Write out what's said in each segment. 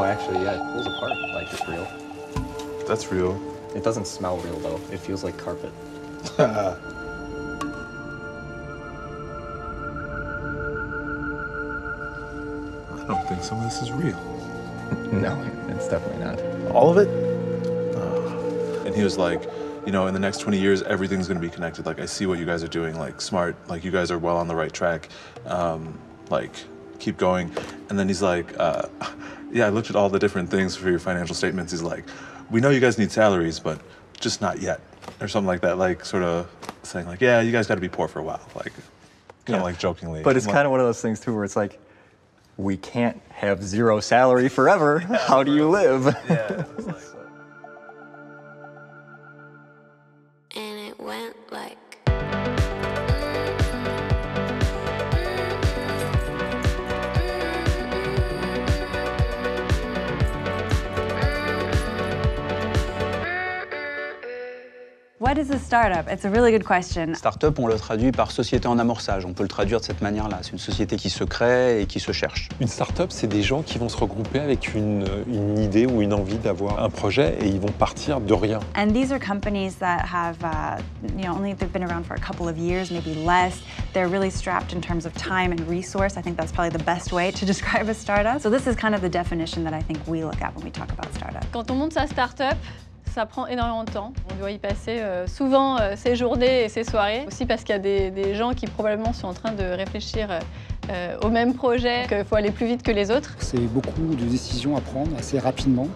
actually, yeah, it pulls apart like it's real. That's real. It doesn't smell real though. It feels like carpet. I don't think some of this is real. No, it's definitely not. All of it? And he was like, you know, in the next 20 years, everything's gonna be connected. Like, I see what you guys are doing, like, smart, like, you guys are well on the right track. Like, keep going. And then he's like, yeah, I looked at all the different things for your financial statements. He's like, we know you guys need salaries, but just not yet. Or something like that, like, sort of saying, like, yeah, you guys gotta be poor for a while. Like, kind of like jokingly. But it's kind of one of those things, too, where it's like, we can't have zero salary forever. How do you live? Yeah. And it went like What is a startup? It's a really good question. Startup, on le traduit par société en amorçage. On peut le traduire de cette manière-là. C'est une société qui se crée et qui se cherche. Une start-up, c'est des gens qui vont se regrouper avec une idée ou une envie d'avoir un projet et ils vont partir de rien. And these are companies that have, they've been around for a couple of years, maybe less. They're really strapped in terms of time and resource. I think that's probably the best way to describe a startup. So this is kind of the definition that I think we look at when we talk about startup. Quand on monte sa start-up, ça prend énormément de temps. On doit y passer souvent ses journées et ses soirées. Aussi parce qu'il y a des gens qui probablement sont en train de réfléchir au même projet, qu'il faut aller plus vite que les autres. C'est beaucoup de décisions à prendre assez rapidement.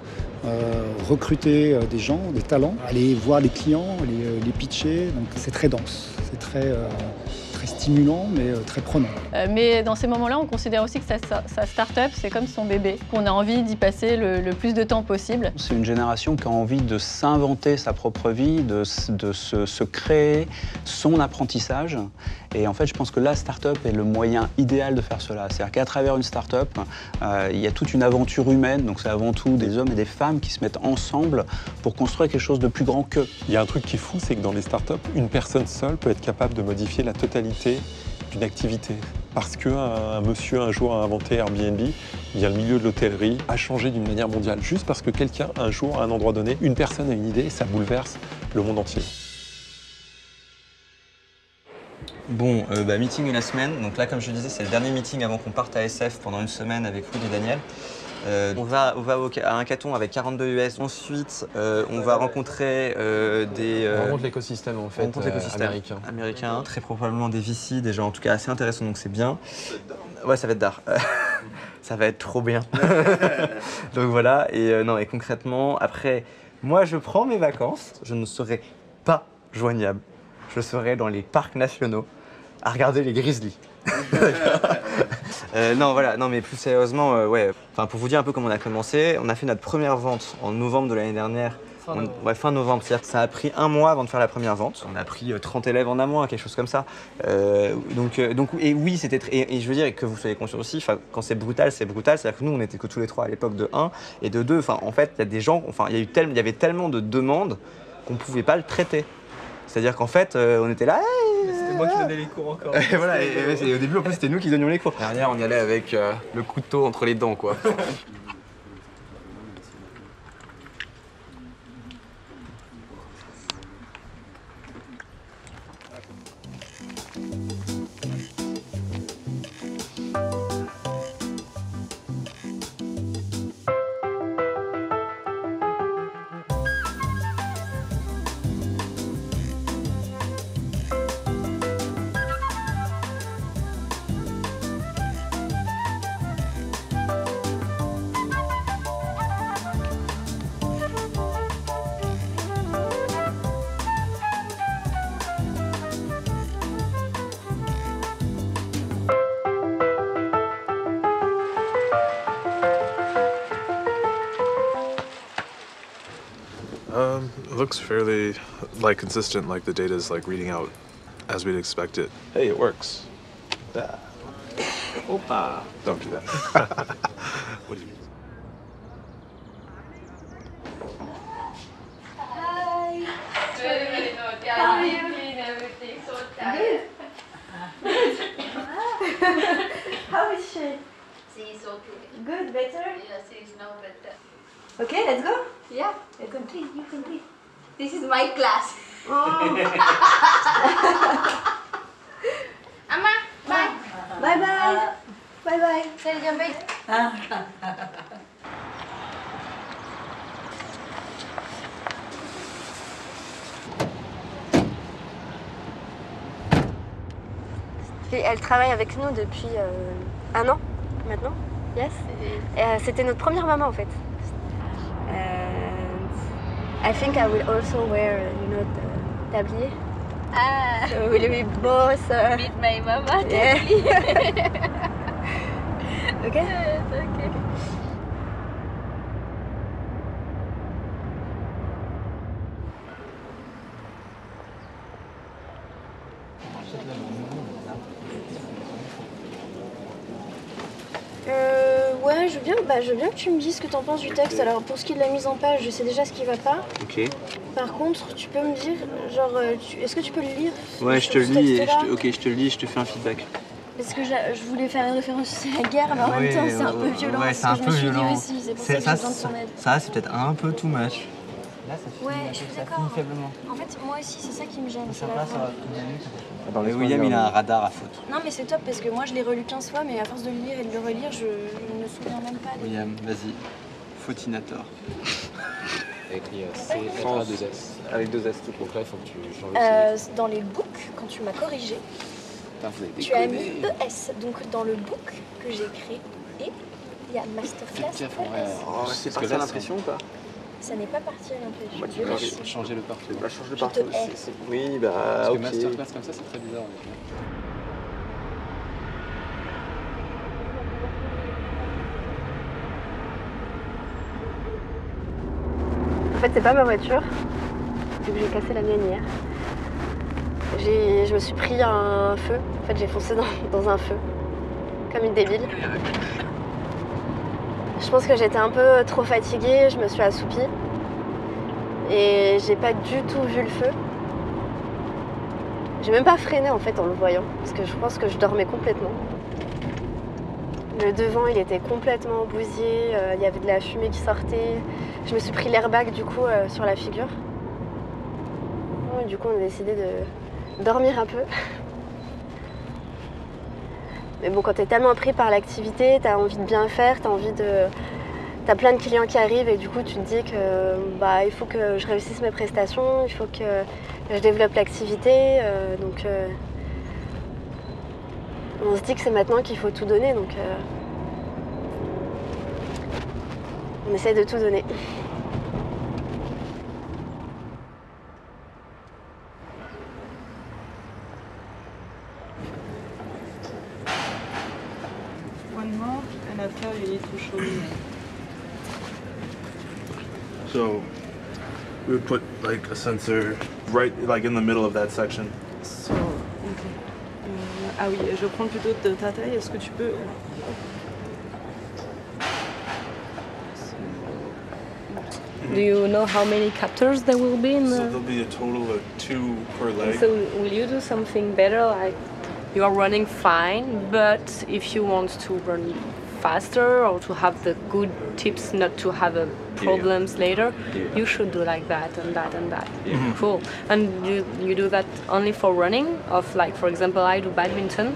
Recruter des gens, des talents, aller voir les clients, les pitcher. Donc c'est très dense, c'est très stimulant, mais très prenant. Mais dans ces moments-là, on considère aussi que sa start-up, c'est comme son bébé, qu'on a envie d'y passer le plus de temps possible. C'est une génération qui a envie de s'inventer sa propre vie, de se créer son apprentissage. Et en fait, je pense que la start-up est le moyen idéal de faire cela. C'est-à-dire qu'à travers une start-up, il y a toute une aventure humaine. Donc c'est avant tout des hommes et des femmes qui se mettent ensemble pour construire quelque chose de plus grand qu'eux. Il y a un truc qui est fou, c'est que dans les startups, une personne seule peut être capable de modifier la totalité d'une activité. Parce qu'un monsieur un jour a inventé Airbnb, il y a le milieu de l'hôtellerie, a changé d'une manière mondiale. Juste parce que quelqu'un, un jour, à un endroit donné, une personne a une idée et ça bouleverse le monde entier. Bon, meeting de la semaine. Donc là, comme je disais, c'est le dernier meeting avant qu'on parte à SF pendant une semaine avec Rudy et Daniel. On va à un hackathon avec 42 US. Ensuite, on va rencontrer On rencontre l'écosystème en fait américain. Très probablement des VC, des gens en tout cas assez intéressants, donc c'est bien. Ouais, ça va être d'art. Ça va être trop bien. Donc voilà, et concrètement, après, moi je prends mes vacances, je ne serai pas joignable. Je serai dans les parcs nationaux à regarder les grizzlies. Non, mais plus sérieusement, ouais. Enfin, pour vous dire un peu comment on a commencé, on a fait notre première vente en novembre de l'année dernière. Fin novembre, c'est-à-dire que ça a pris un mois avant de faire la première vente. On a pris 30 élèves en un mois, quelque chose comme ça. Et oui, c'était et je veux dire et que vous soyez conscients aussi, quand c'est brutal, c'est-à-dire que nous, on était que tous les trois à l'époque de 1 et de 2. En fait, il y a des gens, il y avait tellement de demandes qu'on ne pouvait pas le traiter. C'est-à-dire qu'en fait, on était là. C'était moi qui donnais les cours encore. Et voilà, et au début, en plus, c'était nous qui donnions les cours. Dernière, on y allait avec le couteau entre les dents, quoi. It looks fairly consistent, like the data is reading out as we'd expect it. Hey, it works. Opa! Don't do that. What do you mean? Hi. How are you? Everything so tired. How is she? She's okay. Good, better? Yeah, she's now better. Okay, let's go. Yeah, you complete, you complete. This is my class. Amma, bye. Bye bye. Bye bye. Salut, Jambe. Et elle travaille avec nous depuis 1 an maintenant. Yes. C'était notre première maman en fait. And I think I will also wear, the tablier. Ah. So will we both Meet my mama. yeah. Okay. Yes, okay. Ouais, je veux bien que tu me dises ce que t'en penses du texte. Alors pour ce qui est de la mise en page, je sais déjà ce qui va pas. Ok. Par contre, tu peux me dire, genre, est-ce que tu peux le lire? Ouais, je te le lis et je te le lis, je te fais un feedback. Parce que je voulais faire une référence à la guerre, mais en même temps, c'est un peu violent. Ouais, c'est un peu violent. C'est pour ça que j'ai besoin de ton aide. Ça, c'est peut-être un peu too much. Là, Ouais, je suis d'accord. faiblement. En fait, moi aussi, c'est ça qui me gêne. c'est la fin. Et William, il a un radar à faute. Non, mais c'est top parce que moi, je l'ai relu 15 fois, mais à force de le lire et de le relire, je ne me souviens même pas. William, vas-y. Fautinator. Écrit C-2S. Avec 2 S. Donc là, il faut que tu changes Dans les books, quand tu m'as corrigé, tu as mis ES. Donc dans le book que j'ai créé, il y a Masterclass ES. C'est parti à l'impression ou pas? Ça n'est pas parti à l'impression. Moi, tu peux changer le partout. Bah, change le Je partout. te hais. Oui, bah, Parce que ok. masterclass comme ça, c'est très bizarre. En fait, c'est pas ma voiture, vu que j'ai cassé la mienne hier. Je me suis pris un feu. En fait, j'ai foncé dans un feu, comme une débile. Je pense que j'étais un peu trop fatiguée, je me suis assoupie. Et j'ai pas du tout vu le feu. J'ai même pas freiné en fait en le voyant, parce que je pense que je dormais complètement. Le devant, il était complètement bousillé, il y avait de la fumée qui sortait. Je me suis pris l'airbag du coup sur la figure. Et du coup, on a décidé de dormir un peu. Mais bon, quand t'es tellement pris par l'activité, t'as envie de bien faire, t'as plein de clients qui arrivent et du coup, tu te dis que il faut que je réussisse mes prestations, il faut que je développe l'activité. Donc, on se dit que c'est maintenant qu'il faut tout donner, donc on essaie de tout donner. One more, and after you need to show me. So we would put like a sensor right like in the middle of that section. So, ok. Ah oui, je prends plutôt de ta taille. Est-ce que tu peux... Do you know how many captors there will be in So the... there'll be a total of 2 per leg. So will you do something better, like you are running fine, but if you want to run faster or to have the good tips not to have problems later, you should do like that and that and that. Mhm. Cool. And you do that only for running? Of like, for example, I do badminton.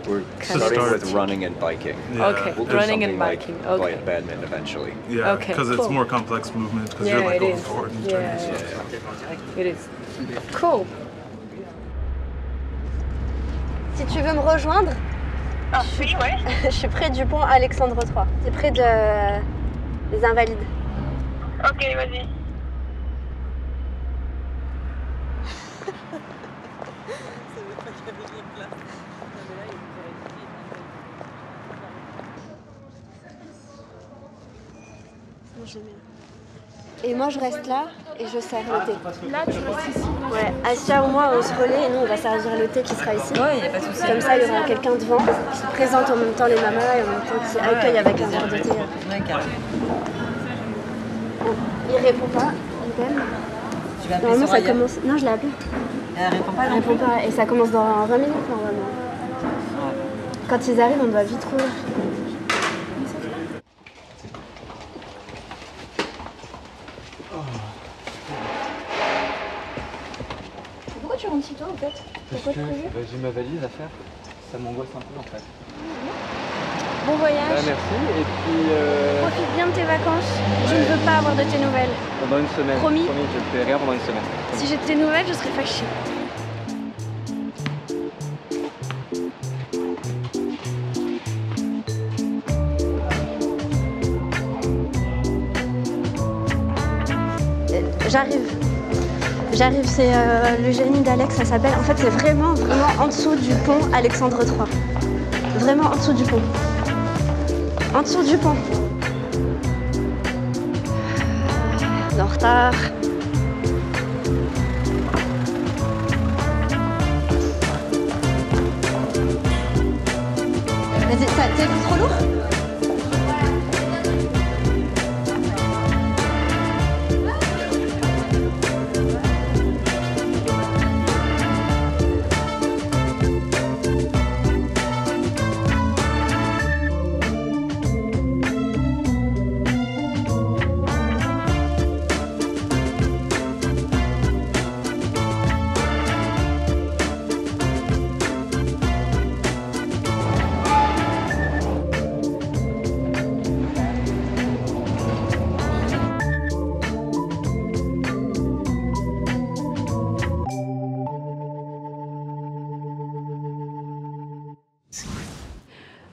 We're Can starting I- with running and biking. Yeah. Okay, We'll do running and something like biking. Okay. badminton eventually. Yeah, Okay, because cool. it's more complex movement because Yeah, you're like it going is. forward and Yeah, turning. yeah. It is. Cool. Si tu veux me rejoindre, je suis près du pont Alexandre III. C'est près des Invalides. Ok, vas-y. Et moi, je reste là et je sers le thé. Là, tu restes ici. Ouais, Assia ou moi, on se relaie et nous, on va servir le thé qui sera ici. Ouais, y a pas de souci. Comme ça, il y aura quelqu'un devant qui présente en même temps les mamas et en même temps qui accueille avec un verre de thé. Ouais, carrément. Bon, il répond pas, idem. Tu vas appeler Normalement, ça Soraya. commence... Non, je l'ai appelé. Elle répond pas Elle non répond plus. pas et ça commence dans 20 minutes, normalement. Quand ils arrivent, on doit vite rouler. Pourquoi tu prévu? J'ai ma valise à faire. Ça m'angoisse un peu en fait. Bon voyage. Merci. Et puis Profite bien de tes vacances. Je ne veux pas avoir de tes nouvelles. pendant une semaine. Promis. Promis, je ne fais rien pendant une semaine. Si j'ai de tes nouvelles, je serais fâchée. J'arrive, c'est le génie d'Alex, ça s'appelle. En fait, c'est vraiment en dessous du pont Alexandre III. Vraiment en dessous du pont. En dessous du pont. On est en retard. Vas-y, t'es trop lourd?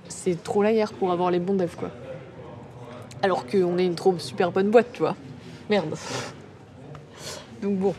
C'est trop la guerre pour avoir les bons devs, quoi. Alors qu'on est une trop super bonne boîte, tu vois. Merde. Donc bon.